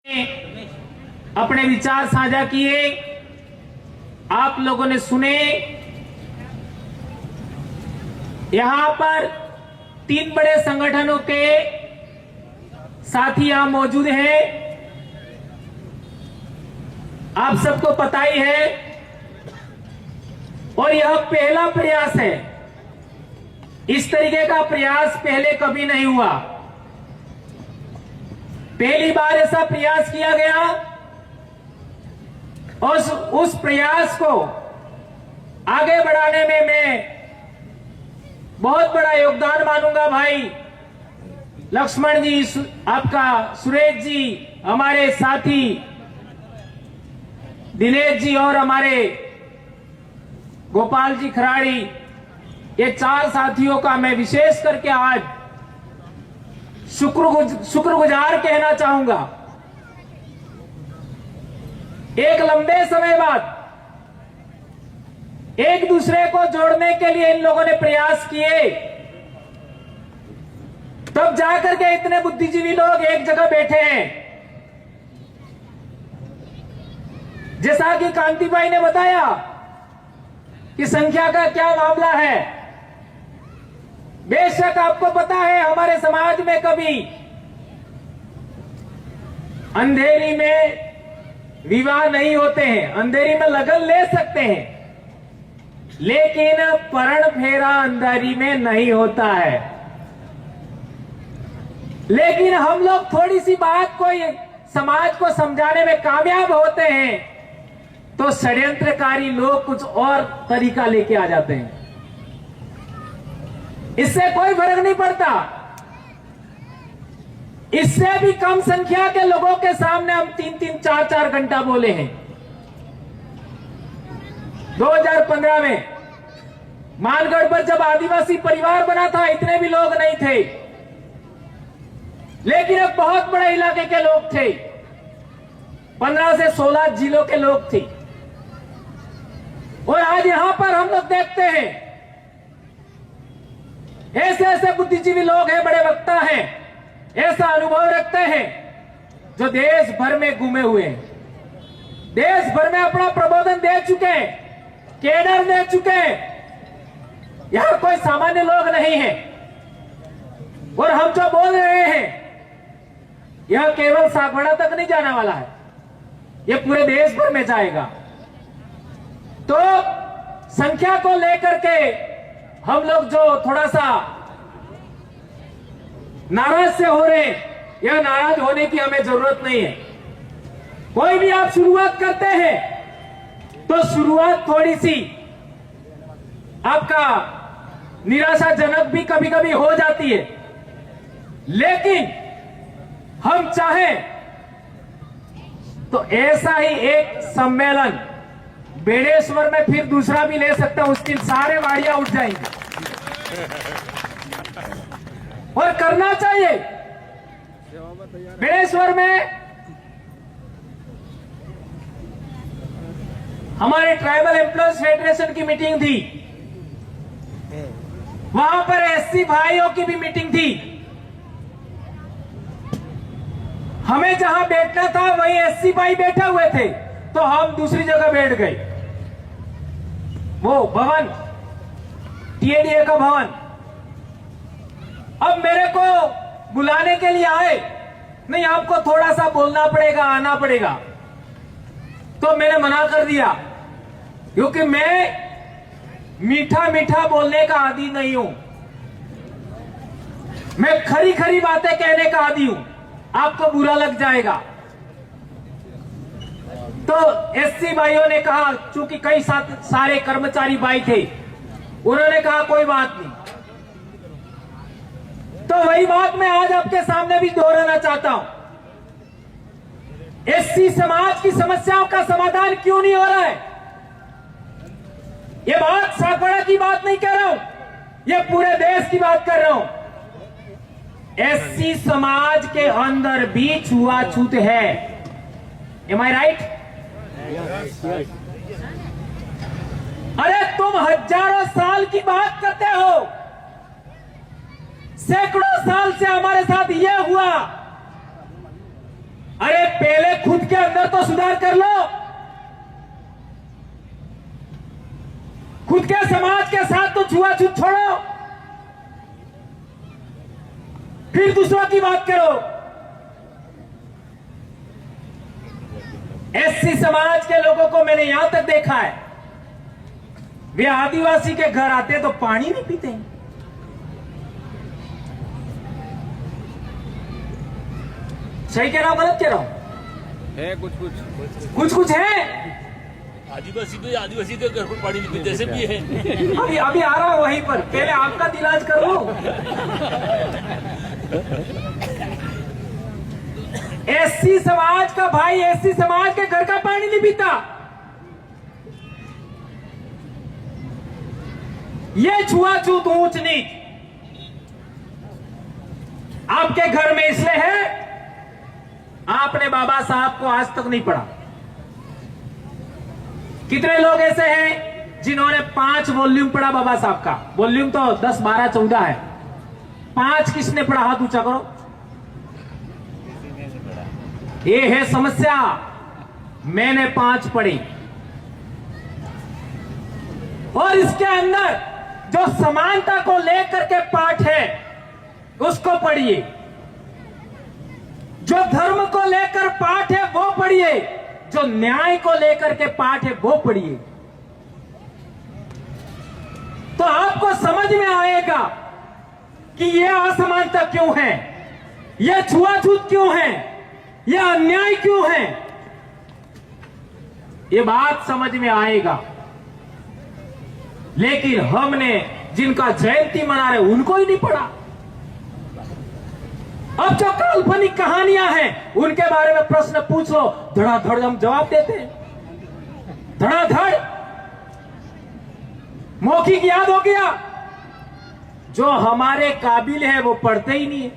अपने विचार साझा किए, आप लोगों ने सुने। यहां पर 3 बड़े संगठनों के साथी यहां मौजूद हैं। आप सबको पता ही है और यह पहला प्रयास है। इस तरीके का प्रयास पहले कभी नहीं हुआ। पहली बार ऐसा प्रयास किया गया और उस प्रयास को आगे बढ़ाने में मैं बहुत बड़ा योगदान मानूंगा। भाई लक्ष्मण जी, आपका सुरेश जी, हमारे साथी दिनेश जी और हमारे गोपाल जी खराड़ी, ये 4 साथियों का मैं विशेष करके आज शुक्रगुजार कहना चाहूंगा। एक लंबे समय बाद एक दूसरे को जोड़ने के लिए इन लोगों ने प्रयास किए, तब जाकर के इतने बुद्धिजीवी लोग एक जगह बैठे हैं। जैसा कि कांति भाई ने बताया कि संख्या का क्या मामला है। बेशक आपको पता है हमारे समाज में कभी अंधेरी में विवाह नहीं होते हैं, अंधेरी में लगन ले सकते हैं, लेकिन परण फेरा अंधेरी में नहीं होता है। लेकिन हम लोग थोड़ी सी बात को समाज को समझाने में कामयाब होते हैं तो षड्यंत्रकारी लोग कुछ और तरीका लेके आ जाते हैं। इससे कोई फर्क नहीं पड़ता। इससे भी कम संख्या के लोगों के सामने हम 3-3, 4-4 घंटा बोले हैं। 2015 में मानगढ़ पर जब आदिवासी परिवार बना था, इतने भी लोग नहीं थे, लेकिन एक बहुत बड़े इलाके के लोग थे। 15 से 16 जिलों के लोग थे। और आज यहां पर हम लोग देखते हैं ऐसे ऐसे बुद्धिजीवी लोग हैं, बड़े वक्ता हैं, ऐसा अनुभव रखते हैं, जो देश भर में घूमे हुए हैं, देश भर में अपना प्रबोधन दे चुके हैं, केडर दे चुके हैं। यहां कोई सामान्य लोग नहीं है। और हम जो बोल रहे हैं यह केवल सागवाड़ा तक नहीं जाने वाला है, यह पूरे देश भर में जाएगा। तो संख्या को लेकर के हम लोग जो थोड़ा सा नाराज से हो रहे हैं, यह नाराज होने की हमें जरूरत नहीं है। कोई भी आप शुरुआत करते हैं तो शुरुआत थोड़ी सी आपका निराशाजनक भी कभी कभी हो जाती है, लेकिन हम चाहें तो ऐसा ही एक सम्मेलन बेड़ेश्वर में फिर दूसरा भी ले सकता हूं, उसकी सारे वाड़ियां उठ जाएंगे और करना चाहिए। बेड़ेश्वर में हमारे ट्राइबल एम्प्लॉयज फेडरेशन की मीटिंग थी, वहां पर एससी भाइयों की भी मीटिंग थी। हमें जहां बैठना था वहीं एससी भाई बैठे हुए थे, तो हम दूसरी जगह बैठ गए। वो भवन टीएडीए का भवन, अब मेरे को बुलाने के लिए आए, नहीं आपको थोड़ा सा बोलना पड़ेगा, आना पड़ेगा, तो मैंने मना कर दिया, क्योंकि मैं मीठा मीठा बोलने का आदी नहीं हूं, मैं खरी खरी बातें कहने का आदी हूं, आपको बुरा लग जाएगा। तो एससी भाइयों ने कहा, चूंकि कई सारे कर्मचारी भाई थे, उन्होंने कहा कोई बात नहीं। तो वही बात मैं आज आपके सामने भी दोहराना चाहता हूं। एससी समाज की समस्याओं का समाधान क्यों नहीं हो रहा है? यह बात सागवाड़ा की बात नहीं कह रहा हूं, यह पूरे देश की बात कर रहा हूं। एससी समाज के अंदर भी छुआछूत है। एम आई राइट? अरे तुम हजारों साल की बात करते हो, सैकड़ों साल से हमारे साथ यह हुआ अरे पहले खुद के अंदर तो सुधार कर लो, खुद के समाज के साथ तो छुआछूत छोड़ो, फिर दूसरों की बात करो। एससी समाज के लोगों को मैंने यहां तक देखा है, वे आदिवासी के घर आते तो पानी नहीं पीते। सही कह रहा हूं, गलत कह रहा हूं? है कुछ है। आदिवासी के घर पर पानी नहीं पीते, जैसे भी है। अभी आ रहा हूं वहीं पर, पहले आपका इलाज कर लो। एससी समाज का भाई एससी समाज के घर का पानी नहीं पीता, ये छुआछूत ऊंच नीच आपके घर में इसलिए है आपने बाबा साहब को आज तक नहीं पढ़ा। कितने लोग ऐसे हैं जिन्होंने 5 वॉल्यूम पढ़ा बाबा साहब का? वॉल्यूम तो 10, 12, 14 है, 5 किसने पढ़ा? हाथ ऊंचा करो। ये है समस्या। मैंने 5 पढ़ी, और इसके अंदर जो समानता को लेकर के पाठ है उसको पढ़िए, जो धर्म को लेकर पाठ है वो पढ़िए, जो न्याय को लेकर के पाठ है वो पढ़िए, तो आपको समझ में आएगा कि यह असमानता क्यों है, यह छुआछूत क्यों है, यह अन्याय क्यों है। यह बात समझ में आएगा। लेकिन हमने जिनका जयंती मना रहे उनको ही नहीं पढ़ा। अब जो काल्पनिक कहानियां हैं उनके बारे में प्रश्न पूछ लो, धड़ाधड़ हम जवाब देते हैं, धड़ाधड़। मौखिक याद हो गया। जो हमारे काबिल है वो पढ़ते ही नहीं है,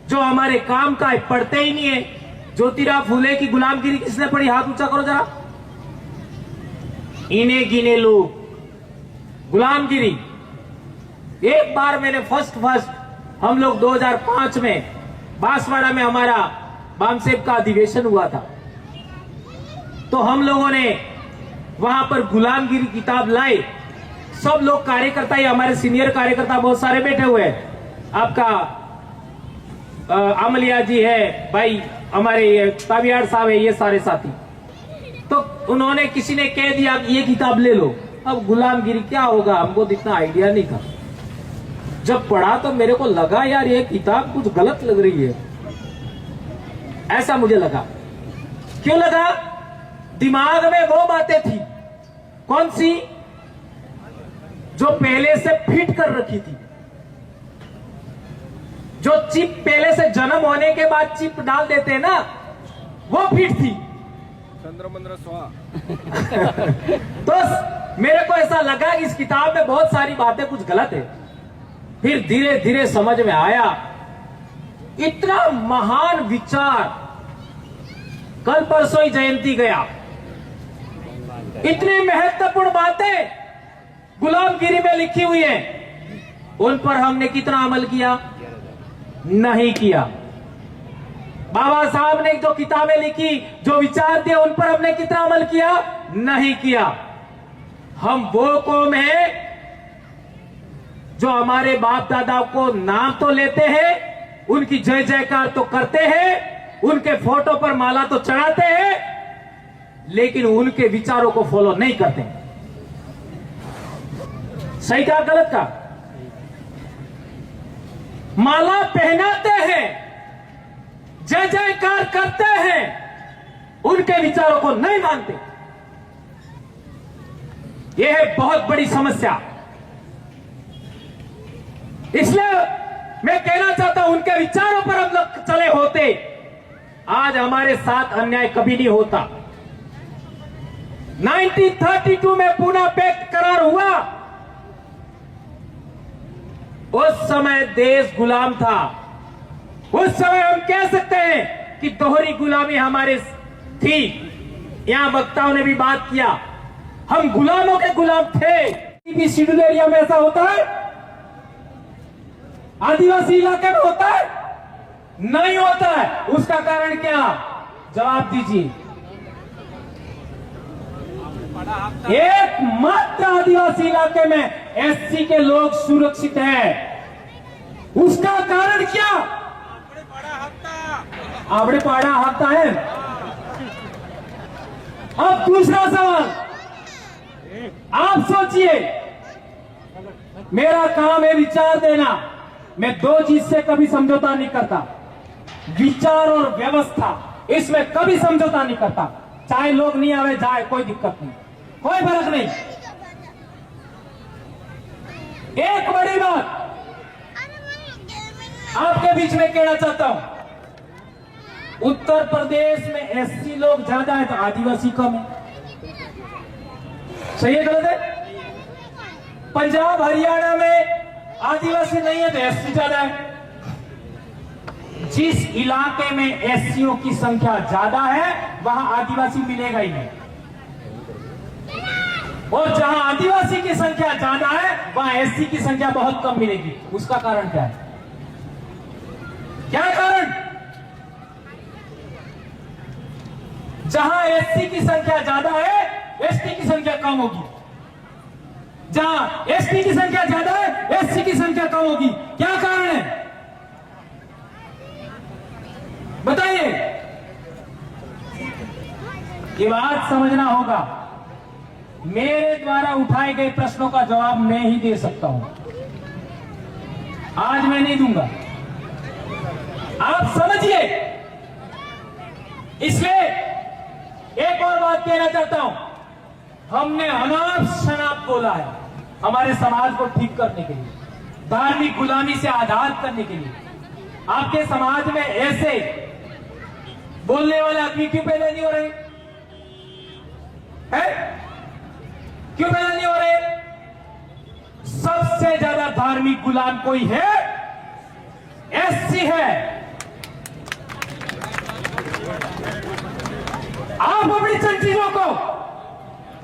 जो हमारे काम का है पढ़ते ही नहीं है। ज्योतिराव फूले की गुलामगिरी किसने पढ़ी? हाथ ऊंचा करो जरा। इन्हें गिने लोग गुलामगिरी। एक बार मैंने फर्स्ट हम लोग 2005 में बांसवाड़ा में हमारा बामसेब का अधिवेशन हुआ था, तो हम लोगों ने वहां पर गुलामगिरी किताब लाए। सब लोग कार्यकर्ता, ये हमारे सीनियर कार्यकर्ता बहुत सारे बैठे हुए हैं। आपका अमलिया जी है, भाई हमारे ताबियार साहब है, ये सारे साथी। तो उन्होंने, किसी ने कह दिया कि ये किताब ले लो। अब गुलामगिरी क्या होगा हमको इतना आइडिया नहीं था। जब पढ़ा तो मेरे को लगा यार ये किताब कुछ गलत लग रही है, ऐसा मुझे लगा। क्यों लगा? दिमाग में वो बातें थी, कौन सी? जो पहले से फिट कर रखी थी, जो चिप पहले से जन्म होने के बाद चिप डाल देते हैं ना, वो फिट थी। तो मेरे को ऐसा लगा कि इस किताब में बहुत सारी बातें कुछ गलत है। फिर धीरे धीरे समझ में आया, इतना महान विचार। कल परसों ही जयंती गया, इतनी महत्वपूर्ण बातें गुलामगिरी में लिखी हुई हैं, उन पर हमने कितना अमल किया? नहीं किया। बाबा साहब ने जो किताबें लिखी, जो विचार दिए, उन पर हमने कितना अमल किया? नहीं किया। हम वो कौम है जो हमारे बाप दादा को नाम तो लेते हैं, उनकी जय जयकार तो करते हैं, उनके फोटो पर माला तो चढ़ाते हैं, लेकिन उनके विचारों को फॉलो नहीं करते। सही कहा, गलत कहा? माला पहनाते हैं, जय जयकार करते हैं, उनके विचारों को नहीं मानते। यह है बहुत बड़ी समस्या। इसलिए मैं कहना चाहता हूं, उनके विचारों पर हम लोग चले होते, आज हमारे साथ अन्याय कभी नहीं होता। 1932 में पूना पैक्ट करार हुआ, उस समय देश गुलाम था। उस समय हम कह सकते हैं कि दोहरी गुलामी हमारे थी। यहां वक्ताओं ने भी बात किया, हम गुलामों के गुलाम थे। शेड्यूल एरिया में ऐसा होता है? आदिवासी इलाके में होता है? नहीं होता है। उसका कारण क्या? जवाब दीजिए। एकमात्र आदिवासी इलाके में एससी के लोग सुरक्षित हैं। उसका कारण क्या? आपने पाड़ा हकता है। अब दूसरा सवाल, आप सोचिए, मेरा काम है विचार देना। मैं दो चीज से कभी समझौता नहीं करता, विचार और व्यवस्था, इसमें कभी समझौता नहीं करता। चाहे लोग नहीं आवे जाए, कोई दिक्कत नहीं, कोई फर्क नहीं। एक बड़ी बात आपके बीच में कहना चाहता हूं, उत्तर प्रदेश में एससी लोग ज्यादा है तो आदिवासी कम है। सही है गलत है? पंजाब हरियाणा में आदिवासी नहीं है तो एससी ज्यादा है। जिस इलाके में एससीओ की संख्या ज्यादा है वहां आदिवासी मिलेगा ही नहीं, और जहां आदिवासी की संख्या ज्यादा है वहां एससी की संख्या बहुत कम मिलेगी। उसका कारण क्या है? क्या कारण? जहां एससी की संख्या ज्यादा है एसटी की संख्या कम होगी, जहां एसटी की संख्या ज्यादा है एससी की संख्या कम होगी। क्या कारण है बताइए? ये बात समझना होगा। मेरे द्वारा उठाए गए प्रश्नों का जवाब मैं ही दे सकता हूं, आज मैं नहीं दूंगा, आप समझिए। इसलिए एक और बात कहना चाहता हूं, हमने अनाप शनाप बोला है हमारे समाज को ठीक करने के लिए, धार्मिक गुलामी से आजाद करने के लिए। आपके समाज में ऐसे बोलने वाले आदमी क्यों पैदा नहीं हो रहे हैं? क्यों पैदा नहीं हो रहे? सबसे ज्यादा धार्मिक गुलाम कोई है? एससी है। आप अपनी चीजों को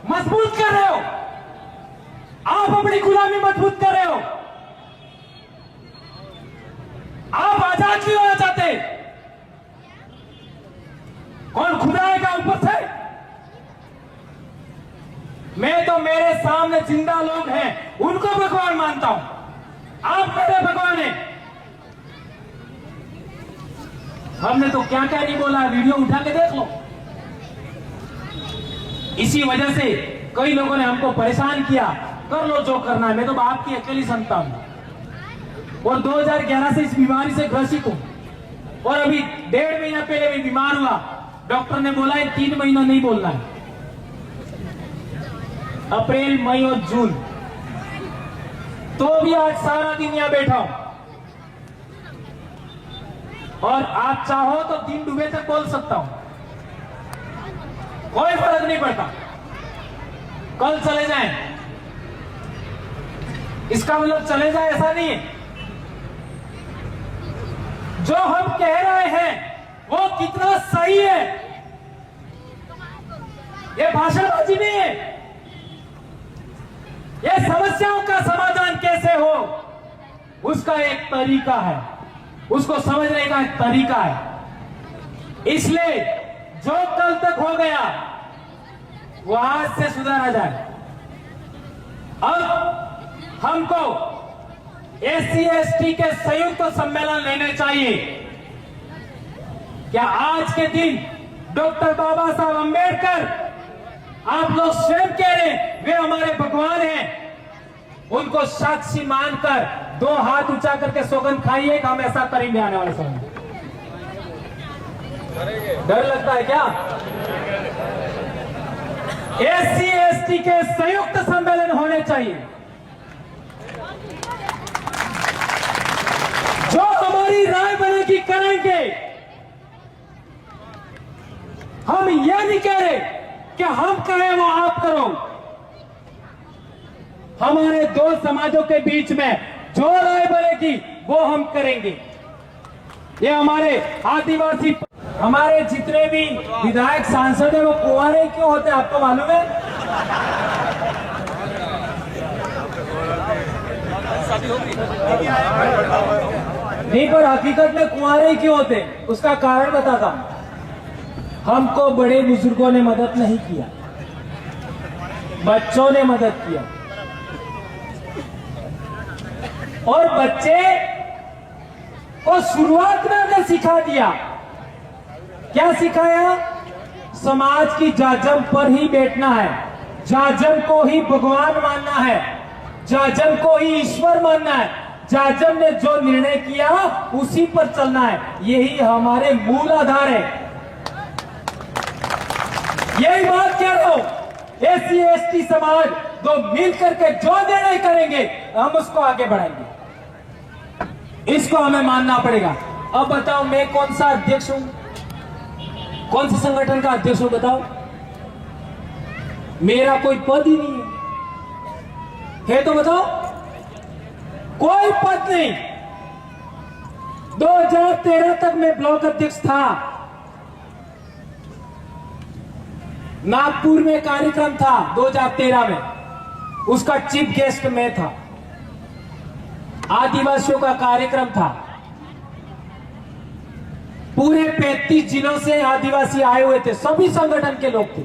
मजबूत कर रहे हो, आप अपनी गुलामी मजबूत कर रहे हो। आप आजाद क्यों होना चाहते? कौन खुदा आएगा ऊपर से? मैं तो मेरे सामने जिंदा लोग हैं उनको भगवान मानता हूं। आप मेरे भगवान हैं। हमने तो क्या क्या नहीं बोला, वीडियो उठा के देख लो। इसी वजह से कई लोगों ने हमको परेशान किया, कर लो जो करना है। मैं तो बाप की अकेली संतान हूं और 2011 से इस बीमारी से ग्रसित हूं, और अभी 1.5 महीना पहले भी बीमार हुआ। डॉक्टर ने बोला है 3 महीना नहीं बोलना है, अप्रैल मई और जून। तो भी आज सारा दिन यहां बैठा हूं, और आप चाहो तो दिन डूबे तक बोल सकता हूं, कोई फर्क नहीं पड़ता। कल चले जाएं, इसका मतलब चले जाए ऐसा नहीं है। जो हम कह रहे हैं वो कितना सही है, ये भाषणबाजी नहीं है। ये समस्याओं का समाधान कैसे हो उसका एक तरीका है, उसको समझने का एक तरीका है। इसलिए जो कल तक हो गया वो आज से सुधारा जाए। अब हमको एससी एसटी के संयुक्त सम्मेलन लेने चाहिए। क्या आज के दिन डॉक्टर बाबा साहब अंबेडकर, आप लोग स्वयं कह रहे हैं वे हमारे भगवान हैं, उनको साक्षी मानकर 2 हाथ ऊंचा करके सौगंध खाइए कि हम ऐसा करेंगे आने वाले समय में। डर लगता है क्या? एससी एसटी के संयुक्त सम्मेलन होने चाहिए। जो हमारी राय बनेगी करेंगे। हम यह नहीं कह रहे कि हम कहें वो आप करो। हमारे 2 समाजों के बीच में जो राय बनेगी वो हम करेंगे। ये हमारे आदिवासी, हमारे जितने भी विधायक सांसद है वो कुंवारे क्यों होते हैं आपको मालूम है? नहीं, पर हकीकत में कुंवारे क्यों होते, उसका कारण बताता हूं। हमको बड़े बुजुर्गों ने मदद नहीं किया, बच्चों ने मदद किया। और बच्चे को शुरुआत में हमने सिखा दिया। क्या सिखाया? समाज की जाजम पर ही बैठना है, जाजम को ही भगवान मानना है, जाजम को ही ईश्वर मानना है, जाजम ने जो निर्णय किया उसी पर चलना है। यही हमारे मूल आधार है। यही बात कह रहा हूं, एससी एसटी समाज दो मिल करके जो निर्णय करेंगे हम उसको आगे बढ़ाएंगे, इसको हमें मानना पड़ेगा। अब बताओ मैं कौन सा अध्यक्ष हूं, कौन से संगठन का अध्यक्ष हूं बताओ? मेरा कोई पद ही नहीं है तो बताओ? कोई पद नहीं। 2013 तक मैं ब्लॉक अध्यक्ष था। नागपुर में कार्यक्रम था 2013 में, उसका चीफ गेस्ट मैं था। आदिवासियों का कार्यक्रम था, पूरे 35 जिलों से आदिवासी आए हुए थे, सभी संगठन के लोग थे।